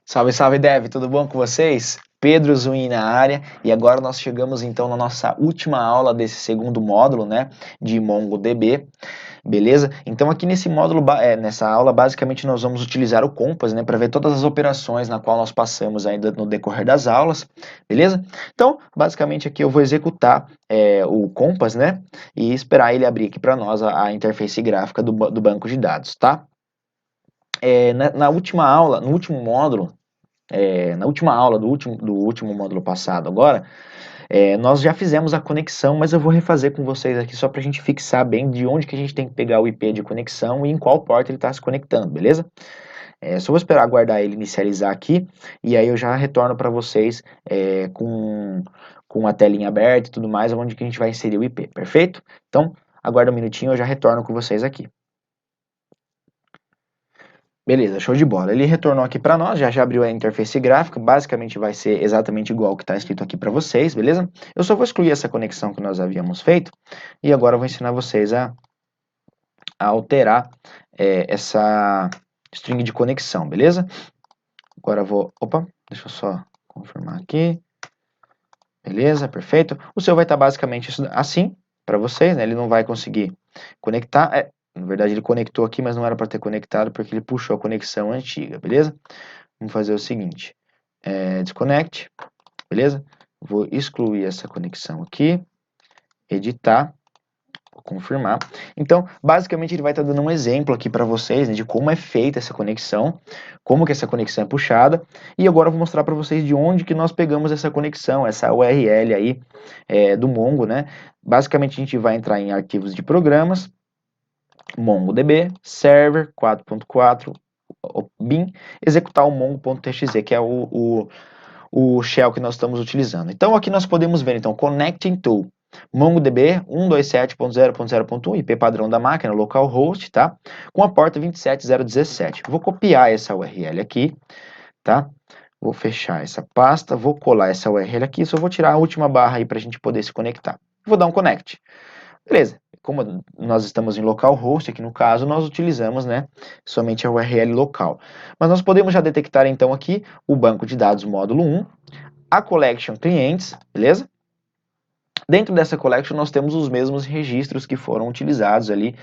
Salve, salve, Dev, tudo bom com vocês? Pedro Zuin na área, e agora nós chegamos então na nossa última aula desse segundo módulo, né, de MongoDB, beleza? Então aqui nesse módulo, nessa aula, basicamente nós vamos utilizar o Compass, né, para ver todas as operações na qual nós passamos ainda no decorrer das aulas, beleza? Então, basicamente aqui eu vou executar o Compass, né, e esperar ele abrir aqui para nós a interface gráfica do banco de dados, tá? Na última aula, no último módulo, na última aula do último módulo passado agora, nós já fizemos a conexão, mas eu vou refazer com vocês aqui só para a gente fixar bem de onde que a gente tem que pegar o IP de conexão e em qual porta ele está se conectando, beleza? Só vou esperar aguardar ele inicializar aqui e aí eu já retorno para vocês com a telinha aberta e tudo mais, onde que a gente vai inserir o IP, perfeito? Então, aguarda um minutinho, eu já retorno com vocês aqui. Beleza, show de bola. Ele retornou aqui para nós, já abriu a interface gráfica, basicamente vai ser exatamente igual o que está escrito aqui para vocês, beleza? Eu só vou excluir essa conexão que nós havíamos feito e agora eu vou ensinar vocês a alterar essa string de conexão, beleza? Agora eu vou, opa, deixa eu só confirmar aqui, beleza, perfeito. O seu vai estar basicamente assim para vocês, né? Ele não vai conseguir conectar, na verdade ele conectou aqui, mas não era para ter conectado porque ele puxou a conexão antiga, beleza? Vamos fazer o seguinte, desconnect, beleza? Vou excluir essa conexão aqui, editar, vou confirmar. Então, basicamente ele vai estar dando um exemplo aqui para vocês, né, de como é feita essa conexão, como que essa conexão é puxada, e agora eu vou mostrar para vocês de onde que nós pegamos essa conexão, essa URL aí do Mongo, né? Basicamente a gente vai entrar em arquivos de programas, MongoDB, server 4.4, bin, executar o mongo.txt, que é o shell que nós estamos utilizando. Então aqui nós podemos ver, então, Connecting to MongoDB 127.0.0.1, IP padrão da máquina, localhost, tá? Com a porta 27017. Vou copiar essa URL aqui, tá? Vou fechar essa pasta, vou colar essa URL aqui, só vou tirar a última barra aí para a gente poder se conectar. Vou dar um connect. Beleza, como nós estamos em localhost, aqui no caso, nós utilizamos, né, somente a URL local. Mas nós podemos já detectar então aqui o banco de dados módulo 1, a collection clientes, beleza? Dentro dessa collection nós temos os mesmos registros que foram utilizados ali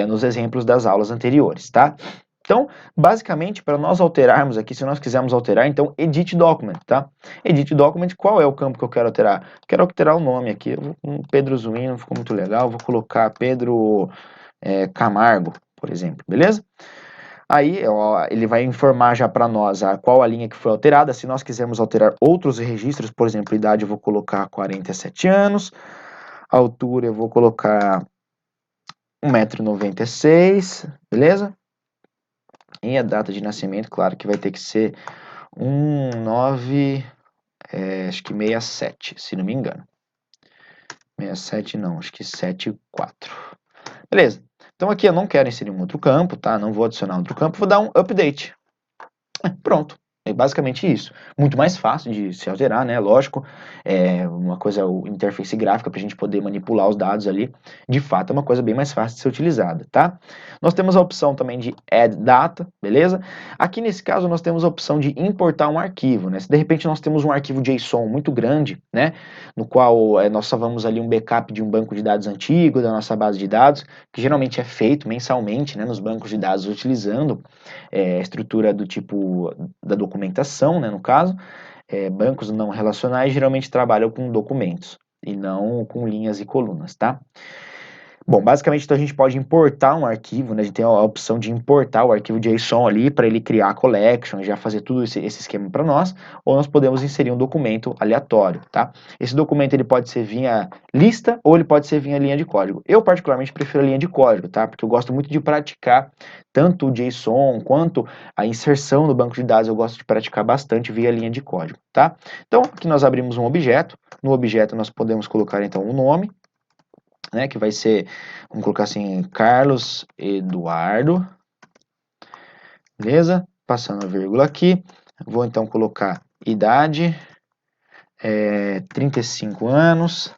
nos exemplos das aulas anteriores, tá? Então, basicamente, para nós alterarmos aqui, se nós quisermos alterar, então, edit document, tá? Edit document, qual é o campo que eu quero alterar? Quero alterar o nome aqui, Pedro Zuino, ficou muito legal, vou colocar Pedro Camargo, por exemplo, beleza? Aí ó, ele vai informar já para nós qual a linha que foi alterada. Se nós quisermos alterar outros registros, por exemplo, idade eu vou colocar 47 anos, altura eu vou colocar 1,96 m, beleza? E a data de nascimento, claro que vai ter que ser 19, acho que 67, se não me engano. 67 não, acho que 74. Beleza. Então aqui eu não quero inserir um outro campo, tá? Não vou adicionar outro campo, vou dar um update. Pronto. É basicamente isso. Muito mais fácil de se alterar, né? Lógico, uma coisa, o interface gráfica para a gente poder manipular os dados ali, de fato é uma coisa bem mais fácil de ser utilizada, tá? Nós temos a opção também de add data, beleza? Aqui nesse caso nós temos a opção de importar um arquivo, né? Se de repente nós temos um arquivo JSON muito grande, né? No qual nós salvamos ali um backup de um banco de dados antigo, da nossa base de dados, que geralmente é feito mensalmente, né? Nos bancos de dados utilizando estrutura do tipo da documentação, né, no caso, bancos não relacionais geralmente trabalham com documentos e não com linhas e colunas, tá? Bom, basicamente então a gente pode importar um arquivo, né? A gente tem a opção de importar o arquivo JSON ali para ele criar a collection, já fazer tudo esse esquema para nós, ou nós podemos inserir um documento aleatório, tá? Esse documento ele pode ser via lista ou ele pode ser via linha de código. Eu particularmente prefiro a linha de código, tá? Porque eu gosto muito de praticar tanto o JSON quanto a inserção no banco de dados, eu gosto de praticar bastante via linha de código, tá? Então, aqui nós abrimos um objeto, no objeto nós podemos colocar então um nome, né, que vai ser, vamos colocar assim, Carlos Eduardo, beleza? Passando a vírgula aqui, vou então colocar idade, 35 anos,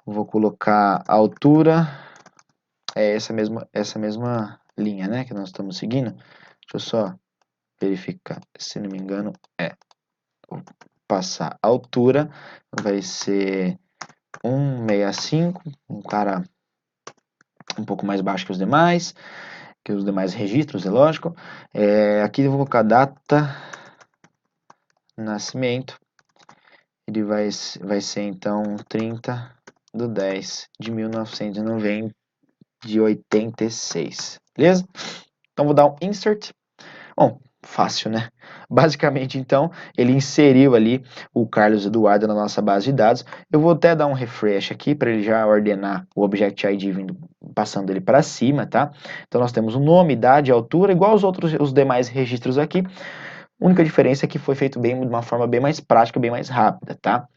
vou colocar altura, essa mesma linha, né, que nós estamos seguindo, deixa eu só verificar, se não me engano, vou passar a altura, vai ser 165, um cara um pouco mais baixo que os demais registros, é lógico. Aqui eu vou colocar data, nascimento, ele vai ser então 30/10/1986, beleza? Então vou dar um insert. Bom, fácil, né? Basicamente, então, ele inseriu ali o Carlos Eduardo na nossa base de dados. Eu vou até dar um refresh aqui para ele já ordenar o Object ID passando ele para cima, tá? Então nós temos o nome, idade, altura, igual os demais registros aqui. A única diferença é que foi feito de uma forma bem mais prática, bem mais rápida, tá?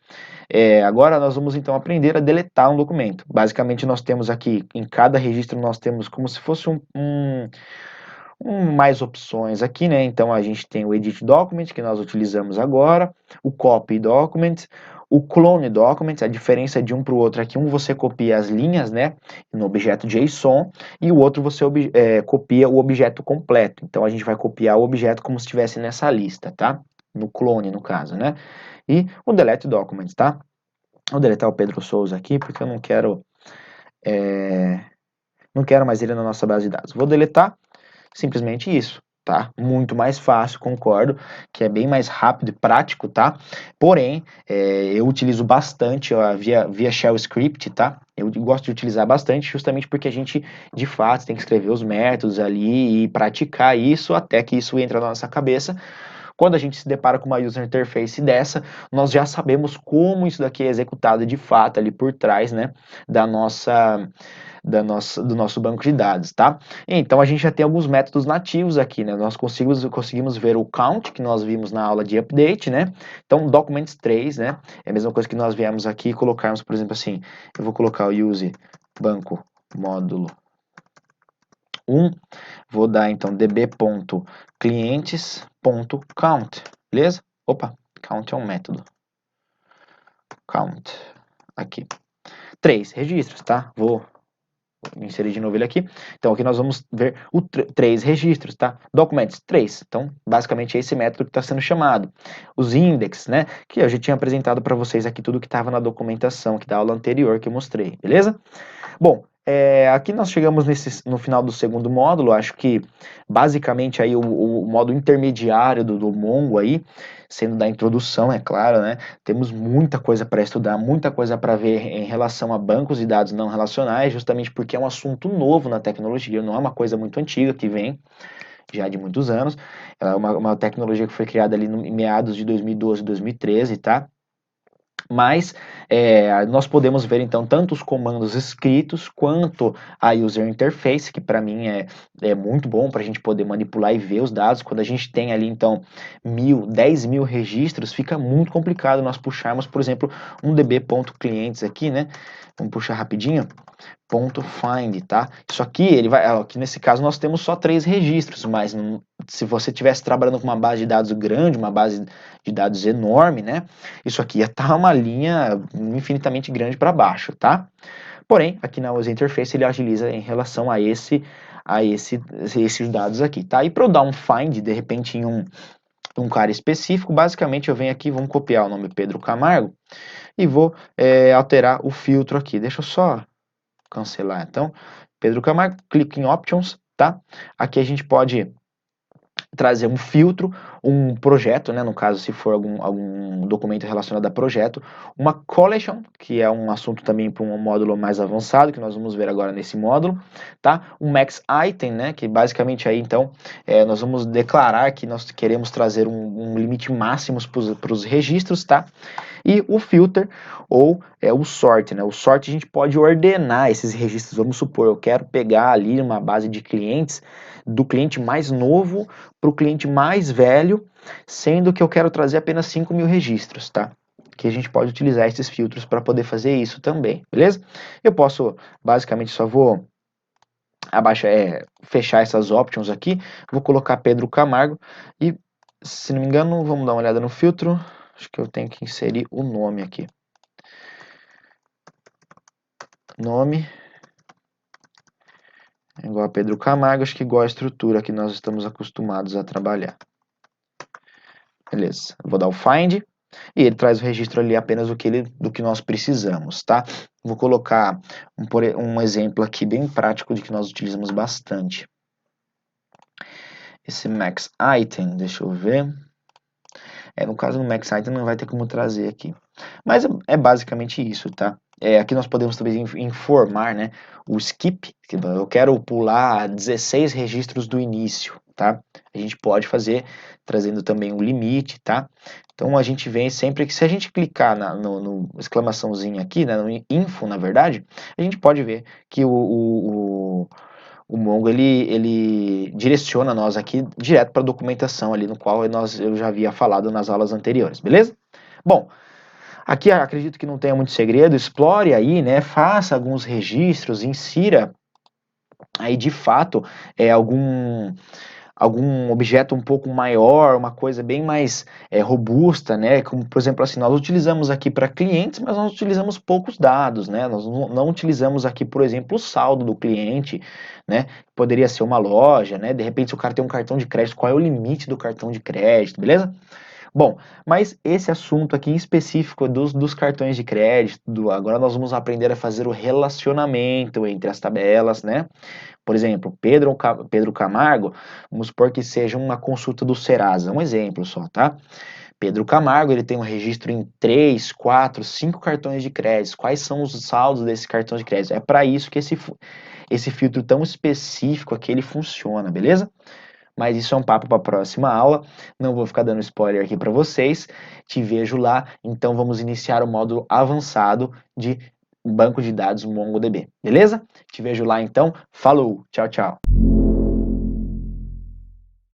Agora nós vamos então aprender a deletar um documento. Basicamente nós temos aqui, em cada registro nós temos como se fosse mais opções aqui, né? Então a gente tem o Edit Document, que nós utilizamos agora, o Copy Document, o Clone Document, a diferença de um para o outro aqui, você copia as linhas, né, no objeto JSON, e o outro você copia o objeto completo. Então a gente vai copiar o objeto como se estivesse nessa lista, tá? No clone, no caso, né? E o Delete Document, tá? Vou deletar o Pedro Souza aqui, porque eu não quero mais ele na nossa base de dados. Vou deletar. Simplesmente isso, tá? Muito mais fácil, concordo, que é bem mais rápido e prático, tá? Porém, eu utilizo bastante via Shell Script, tá? Eu gosto de utilizar bastante justamente porque a gente, de fato, tem que escrever os métodos ali e praticar isso até que isso entre na nossa cabeça. Quando a gente se depara com uma user interface dessa, nós já sabemos como isso daqui é executado de fato ali por trás, né, do nosso banco de dados, tá? Então a gente já tem alguns métodos nativos aqui, né? Nós conseguimos ver o count que nós vimos na aula de update, né? Então documents 3, né? É a mesma coisa que nós viemos aqui e colocarmos, por exemplo, assim, eu vou colocar o use banco módulo 1, vou dar então db.clientes.count, beleza? Opa, count é um método. Count, aqui. 3 registros, tá? Vou inserir de novo ele aqui. Então aqui nós vamos ver 3 registros, tá? Documents 3. Então, basicamente é esse método que está sendo chamado. Os index, né? Que eu já tinha apresentado para vocês aqui tudo que estava na documentação aqui da aula anterior que eu mostrei, beleza? Bom, aqui nós chegamos no final do segundo módulo, acho que basicamente aí o modo intermediário do Mongo aí, sendo da introdução, é claro, né? Temos muita coisa para estudar, muita coisa para ver em relação a bancos de dados não relacionais, justamente porque é um assunto novo na tecnologia, não é uma coisa muito antiga que vem já de muitos anos, é uma tecnologia que foi criada ali em meados de 2012, 2013, tá? Mas nós podemos ver então tanto os comandos escritos quanto a user interface, que para mim é muito bom para a gente poder manipular e ver os dados. Quando a gente tem ali então 10.000 registros, fica muito complicado nós puxarmos, por exemplo, um db.clientes aqui, né? Vamos puxar rapidinho. .find, tá? Isso aqui, ele vai, aqui nesse caso nós temos só 3 registros, mas se você estivesse trabalhando com uma base de dados grande, uma base de dados enorme, né? Isso aqui ia estar uma linha infinitamente grande para baixo, tá? Porém, aqui na user interface ele agiliza em relação a esses dados aqui, tá? E para eu dar um find, de repente, em um cara específico, basicamente eu venho aqui, vamos copiar o nome Pedro Camargo e vou alterar o filtro aqui. Deixa eu só cancelar. Então, Pedro Camargo, clique em Options, tá? Aqui a gente pode trazer um filtro, um projeto, né, no caso se for algum documento relacionado a projeto, uma collection, que é um assunto também para um módulo mais avançado, que nós vamos ver agora nesse módulo, tá? Um max item, né, que basicamente aí então nós vamos declarar que nós queremos trazer um limite máximo para os registros, tá? E o filter ou o sort, né? O sort a gente pode ordenar esses registros. Vamos supor, eu quero pegar ali uma base de clientes do cliente mais novo para o cliente mais velho, sendo que eu quero trazer apenas 5.000 registros, tá? Que a gente pode utilizar esses filtros para poder fazer isso também, beleza? Eu posso, basicamente, só vou fechar essas options aqui, vou colocar Pedro Camargo e, se não me engano, vamos dar uma olhada no filtro. Acho que eu tenho que inserir o nome aqui. Nome igual a Pedro Camargo, acho que igual a estrutura que nós estamos acostumados a trabalhar. Beleza, eu vou dar o find e ele traz o registro ali apenas do que nós precisamos, tá? Vou colocar um exemplo aqui bem prático de que nós utilizamos bastante. Esse max item, deixa eu ver. No caso do max item não vai ter como trazer aqui. Mas é basicamente isso, tá? Aqui nós podemos também informar, né, o skip, que eu quero pular 16 registros do início, tá? A gente pode fazer trazendo também um limite, tá? Então a gente vem sempre que se a gente clicar no exclamaçãozinho aqui, né, no info, na verdade, a gente pode ver que o Mongo ele direciona nós aqui direto para a documentação ali no qual eu já havia falado nas aulas anteriores, beleza? Bom, aqui acredito que não tenha muito segredo, explore aí, né, faça alguns registros, insira aí de fato algum objeto um pouco maior, uma coisa bem mais robusta, né? Como, por exemplo, assim, nós utilizamos aqui para clientes, mas nós utilizamos poucos dados, né? Nós não utilizamos aqui, por exemplo, o saldo do cliente, né? Poderia ser uma loja, né? De repente, se o cara tem um cartão de crédito, qual é o limite do cartão de crédito, beleza? Bom, mas esse assunto aqui em específico dos cartões de crédito, agora nós vamos aprender a fazer o relacionamento entre as tabelas, né? Por exemplo, Pedro Camargo, vamos supor que seja uma consulta do Serasa, um exemplo só, tá? Pedro Camargo, ele tem um registro em 3, 4, 5 cartões de crédito. Quais são os saldos desses cartões de crédito? É para isso que esse filtro tão específico aqui ele funciona, beleza? Mas isso é um papo para a próxima aula. Não vou ficar dando spoiler aqui para vocês. Te vejo lá. Então vamos iniciar o módulo avançado de banco de dados MongoDB. Beleza? Te vejo lá então. Falou. Tchau, tchau.